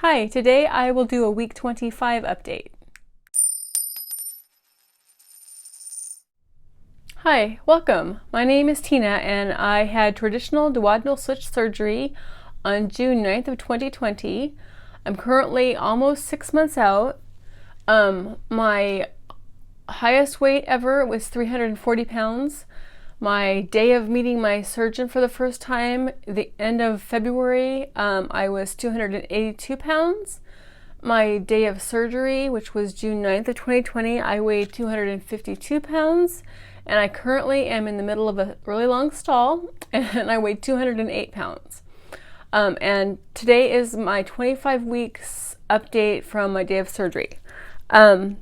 Hi, today I will do a week 25 update. Hi, welcome. My name is Tina and I had traditional duodenal switch surgery on June 9th of 2020. I'm currently almost 6 months out. My highest weight ever was 340 pounds. My day of meeting my surgeon for the first time, the end of February, I was 282 pounds. My day of surgery, which was June 9th of 2020, I weighed 252 pounds. And I currently am in the middle of a really long stall, and I weigh 208 pounds. And today is my 25 weeks update from my day of surgery. So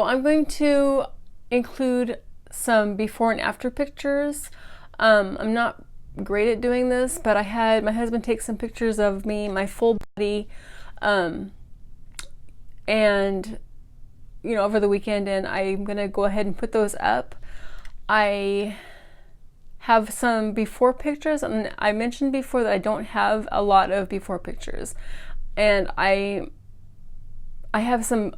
I'm going to include some before and after pictures. I'm not great at doing this, but I had my husband take some pictures of me, my full body, and over the weekend, and I'm gonna go ahead and put those up. I have some before pictures, and I mentioned before that I don't have a lot of before pictures, and I have some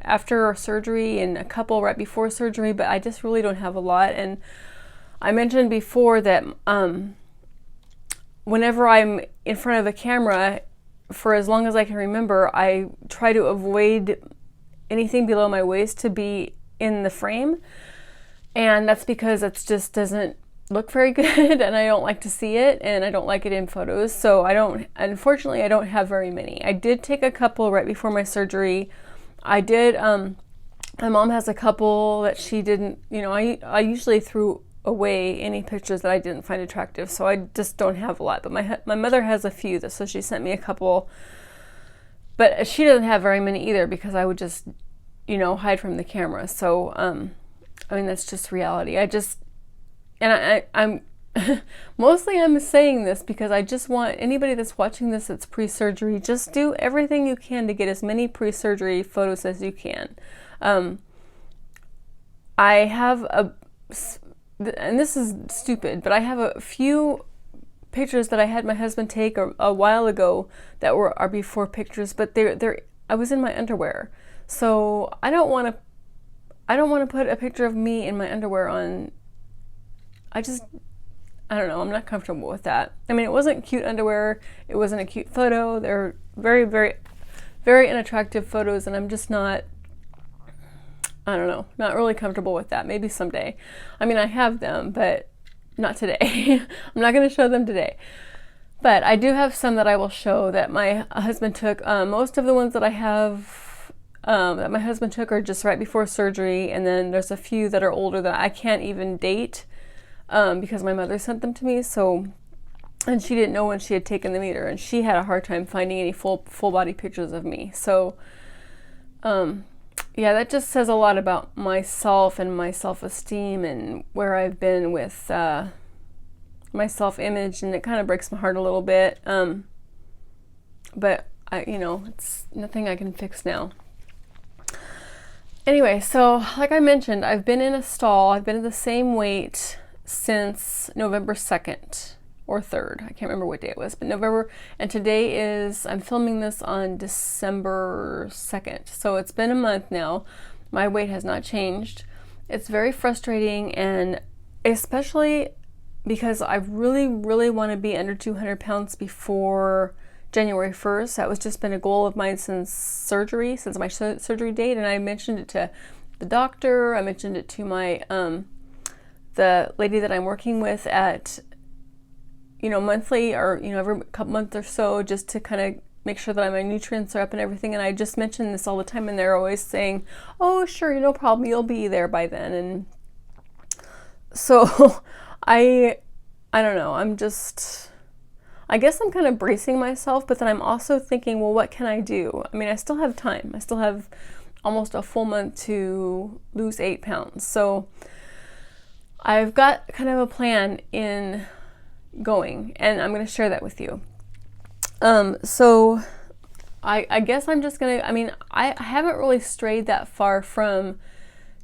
after surgery and a couple right before surgery, but I just really don't have a lot. And I mentioned before that whenever I'm in front of a camera, for as long as I can remember, I try to avoid anything below my waist to be in the frame, and that's because it just doesn't look very good and I don't like to see it, and I don't like it in photos, so unfortunately I don't have very many. I did take a couple right before my surgery. I did my mom has a couple that she didn't, I usually threw away any pictures that I didn't find attractive, so I just don't have a lot, but my mother has a few, so she sent me a couple, but she doesn't have very many either because I would just hide from the camera. So that's just reality. I'm mostly I'm saying this because I just want anybody that's watching this that's pre-surgery, just do everything you can to get as many pre-surgery photos as you can. I have and this is stupid, but I have a few pictures that I had my husband take a while ago that are before pictures, but I was in my underwear, so I don't want to put a picture of me in my underwear on. I don't know, I'm not comfortable with that. I mean, it wasn't cute underwear, it wasn't a cute photo. They're very, very, very unattractive photos, and I'm just not not really comfortable with that. Maybe someday. I mean, I have them, but not today. I'm not going to show them today. But I do have some that I will show that my husband took. Most of the ones that I have that my husband took are just right before surgery, and then there's a few that are older that I can't even date because my mother sent them to me. And she didn't know when she had taken them either, and she had a hard time finding any full body pictures of me. So yeah, that just says a lot about myself and my self-esteem and where I've been with my self-image, and it kind of breaks my heart a little bit. But it's nothing I can fix now. Anyway, so like I mentioned, I've been in a stall. I've been at the same weight since November 2nd or 3rd. I can't remember what day it was, but November, and today I'm filming this on December 2nd. So it's been a month now. My weight has not changed. It's very frustrating, and especially because I really, really want to be under 200 pounds before January 1st. That was just been a goal of mine since my surgery date, and I mentioned it to the doctor. I mentioned it to my the lady that I'm working with at monthly, or every couple months or so, just to kind of make sure that my nutrients are up and everything. And I just mention this all the time, and they're always saying, "Oh, sure, no problem, you'll be there by then." And so I don't know, I guess I'm kind of bracing myself, but then I'm also thinking, well, what can I do? I mean, I still have time. I still have almost a full month to lose 8 pounds. So I've got kind of a plan in going, and I'm going to share that with you. So I guess I'm just going to, I haven't really strayed that far from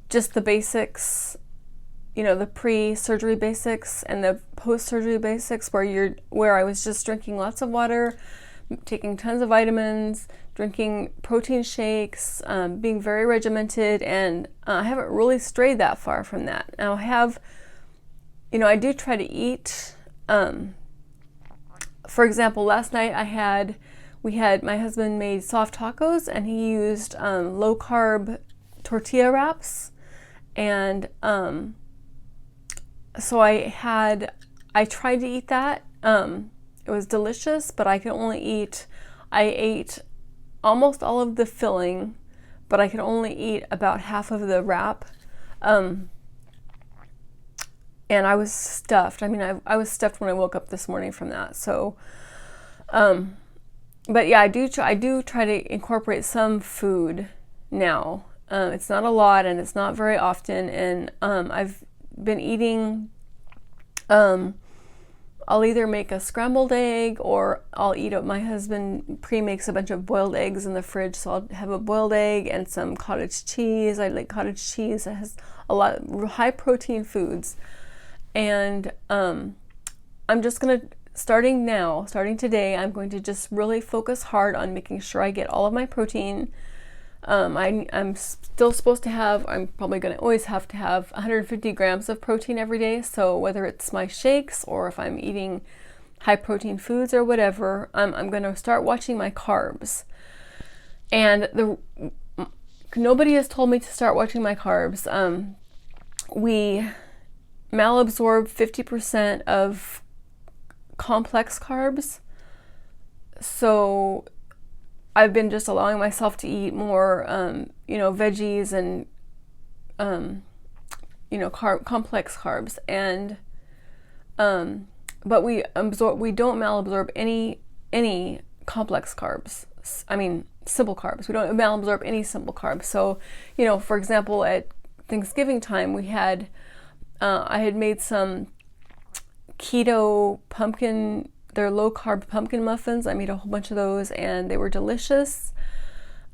just the basics, the pre-surgery basics and the post-surgery basics, where I was just drinking lots of water, taking tons of vitamins, drinking protein shakes, being very regimented, and I haven't really strayed that far from that. Now I do try to eat, for example, last night my husband made soft tacos, and he used low carb tortilla wraps, and so I tried to eat that. It was delicious, but I ate almost all of the filling, but I could only eat about half of the wrap. And I was stuffed. I mean, I was stuffed when I woke up this morning from that. So, but yeah, I do try to incorporate some food now. It's not a lot, and it's not very often. And I've been eating. I'll either make a scrambled egg, or I'll eat my husband pre-makes a bunch of boiled eggs in the fridge, so I'll have a boiled egg and some cottage cheese. I like cottage cheese. It has a lot of high protein foods. And I'm just gonna, starting today, I'm going to just really focus hard on making sure I get all of my protein. I'm still supposed to have, I'm probably going to always have to have 150 grams of protein every day. So whether it's my shakes or if I'm eating high protein foods or whatever, I'm going to start watching my carbs. And nobody has told me to start watching my carbs. We malabsorb 50% of complex carbs. So I've been just allowing myself to eat more, veggies and, complex carbs. And, but we don't malabsorb any complex carbs. I mean, simple carbs. We don't malabsorb any simple carbs. So, for example, at Thanksgiving time, I had made some keto pumpkin. They're low carb pumpkin muffins. I made a whole bunch of those, and they were delicious.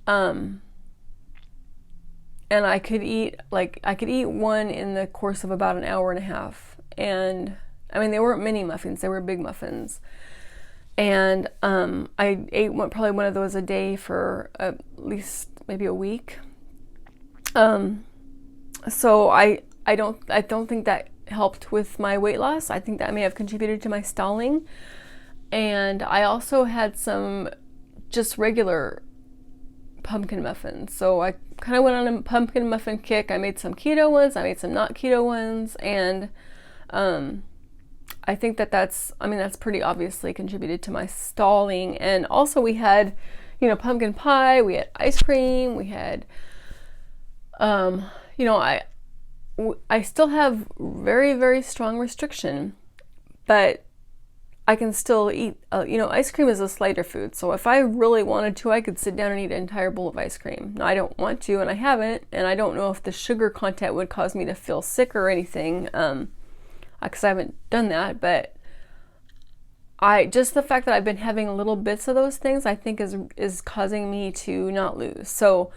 And I could eat one in the course of about an hour and a half. And I mean, they weren't mini muffins, they were big muffins. And I ate probably one of those a day for at least maybe a week. So I don't think that helped with my weight loss. I think that may have contributed to my stalling. And I also had some just regular pumpkin muffins. So I kind of went on a pumpkin muffin kick. I made some keto ones, I made some not keto ones, and I think that's pretty obviously contributed to my stalling. And also we had, pumpkin pie, we had ice cream, we had, I still have very, very strong restriction, but I can still eat, ice cream is a slighter food. So if I really wanted to, I could sit down and eat an entire bowl of ice cream. Now, I don't want to, and I haven't, and I don't know if the sugar content would cause me to feel sick or anything, because I haven't done that. But just the fact that I've been having little bits of those things, I think is causing me to not lose. So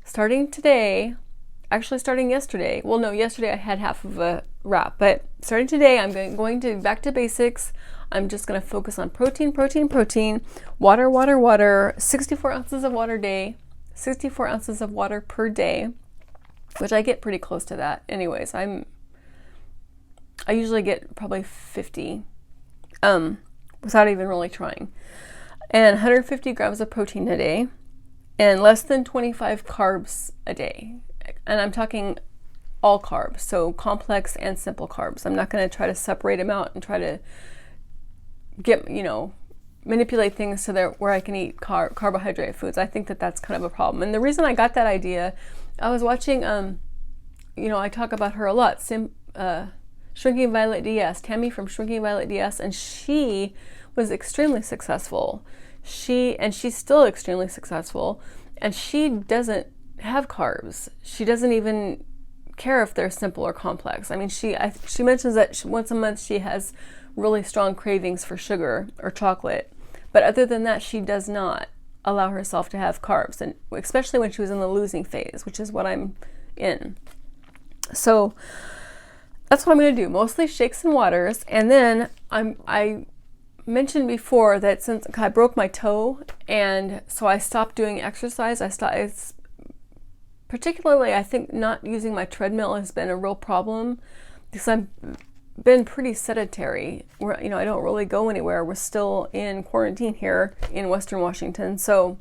starting yesterday, yesterday I had half of a wrap, but starting today, I'm going to back to basics. I'm just going to focus on protein, water, 64 ounces of water per day, which I get pretty close to that. Anyways, I usually get probably 50, without even really trying, and 150 grams of protein a day, and less than 25 carbs a day. And I'm talking all carbs, so complex and simple carbs. I'm not going to try to separate them out and try to get, manipulate things so where I can eat carbohydrate foods. I think that's kind of a problem. And the reason I got that idea, I was watching, I talk about her a lot, Shrinking Violet DS, Tammy from Shrinking Violet DS, and she was extremely successful. She's still extremely successful, and she doesn't have carbs. She doesn't even care if they're simple or complex. I mean, she mentions that once a month she has really strong cravings for sugar or chocolate, but other than that, she does not allow herself to have carbs, and especially when she was in the losing phase, which is what I'm in. So that's what I'm going to do, mostly shakes and waters. And then mentioned before that since I broke my toe, and so I stopped doing exercise. It's particularly, I think, not using my treadmill has been a real problem because I've been pretty sedentary. I don't really go anywhere. We're still in quarantine here in Western Washington, so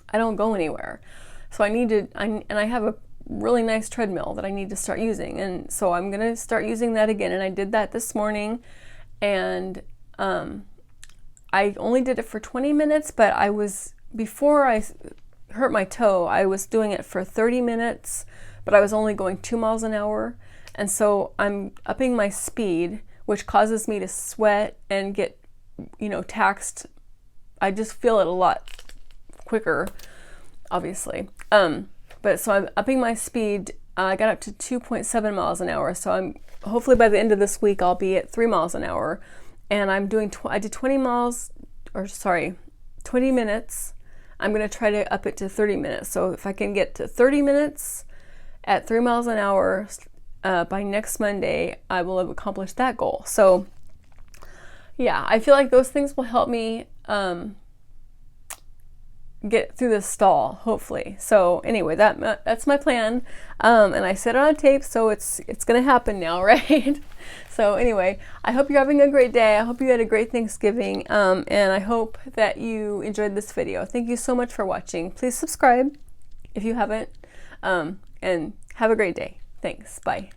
I don't go anywhere. So and I have a really nice treadmill that I need to start using, and so I'm gonna start using that again. And I did that this morning, and I only did it for 20 minutes, but before I hurt my toe, I was doing it for 30 minutes, but I was only going 2 miles an hour. And so I'm upping my speed, which causes me to sweat and get, taxed. I just feel it a lot quicker, obviously. But so I'm upping my speed. I got up to 2.7 miles an hour. So hopefully by the end of this week, I'll be at 3 miles an hour. And I did 20 minutes. I'm going to try to up it to 30 minutes. So if I can get to 30 minutes at 3 miles an hour by next Monday, I will have accomplished that goal. So yeah, I feel like those things will help me get through this stall, hopefully. So anyway, that's my plan, and I set it on tape, so it's gonna happen now, right? So anyway, I hope you're having a great day. I hope you had a great Thanksgiving, and I hope that you enjoyed this video. Thank you so much for watching. Please subscribe if you haven't, and have a great day. Thanks. Bye.